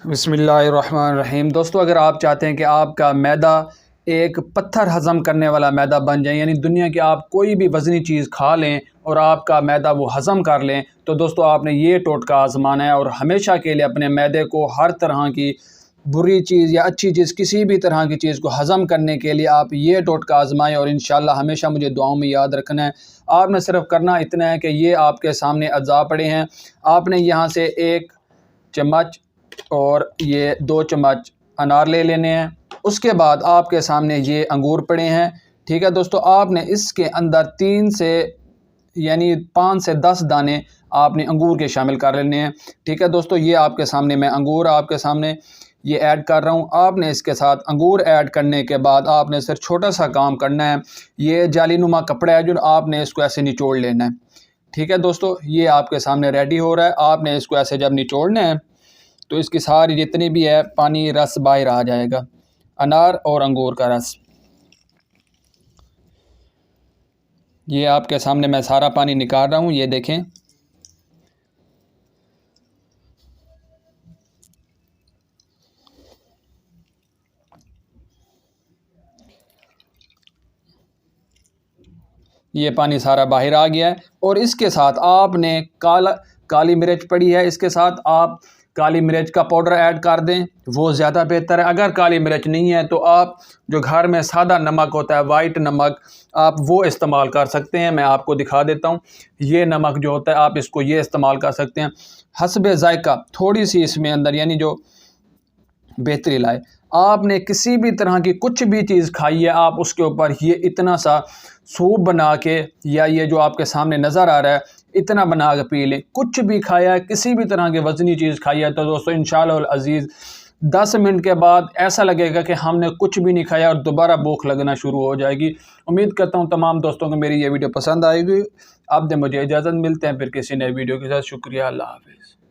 बिस्मिल्लाहिर्रहमानिर्रहीम। दोस्तों, अगर आप चाहते हैं कि आपका मैदा एक पत्थर हज़म करने वाला मैदा बन जाए, यानी दुनिया की आप कोई भी वज़नी चीज़ खा लें और आपका मैदा वो हज़म कर लें, तो दोस्तों आपने ये टोटका आज़माना है और हमेशा के लिए अपने मैदे को हर तरह की बुरी चीज़ या अच्छी चीज़, किसी भी तरह की चीज़ को हज़म करने के लिए आप ये टोटका आज़माएँ और इंशाअल्लाह हमेशा मुझे दुआओं में याद रखना है। आपने सिर्फ़ करना इतना है कि ये आपके सामने अज़ा पड़े हैं, आपने यहाँ से 1 चम्मच और ये 2 चम्मच अनार ले लेने हैं। उसके बाद आपके सामने ये अंगूर पड़े हैं, ठीक है दोस्तों। आपने इसके अंदर 3 से यानी 5 से 10 दाने आपने अंगूर के शामिल कर लेने हैं, ठीक है दोस्तों। ये आपके सामने मैं अंगूर आपके सामने ये ऐड कर रहा हूँ। आपने इसके साथ अंगूर ऐड करने के बाद आपने सिर्फ छोटा सा काम करना है, ये जालीनुमा कपड़ा है जो आपने इसको ऐसे निचोड़ लेना है, ठीक है दोस्तों। ये आपके सामने रेडी हो रहा है। आपने इसको ऐसे जब निचोड़ना है तो इसकी सारी जितनी भी है पानी रस बाहर आ जाएगा, अनार और अंगूर का रस। ये आपके सामने मैं सारा पानी निकाल रहा हूँ, ये देखें। ये पानी सारा बाहर आ गया है और इसके साथ आपने काली मिर्च पड़ी है, इसके साथ आप काली मिर्च का पाउडर ऐड कर दें, वो ज़्यादा बेहतर है। अगर काली मिर्च नहीं है तो आप जो घर में सादा नमक होता है, वाइट नमक, आप वो इस्तेमाल कर सकते हैं। मैं आपको दिखा देता हूँ, ये नमक जो होता है आप इसको ये इस्तेमाल कर सकते हैं। हस्बे ज़ायका थोड़ी सी इसमें अंदर यानी जो बेहतरी लाए। आपने किसी भी तरह की कुछ भी चीज़ खाई है, आप उसके ऊपर ये इतना सा सूप बना के या ये जो आपके सामने नज़र आ रहा है इतना बना के पी लें। कुछ भी खाया है, किसी भी तरह की वज़नी चीज़ खाई है, तो दोस्तों इंशाअल्लाह अज़ीज़ 10 मिनट के बाद ऐसा लगेगा कि हमने कुछ भी नहीं खाया और दोबारा भूख लगना शुरू हो जाएगी। उम्मीद करता हूँ तमाम दोस्तों को मेरी ये वीडियो पसंद आएगी। अब दे मुझे इजाज़त, मिलते हैं फिर किसी नए वीडियो के साथ। शुक्रिया, अल्लाह हाफ़िज़।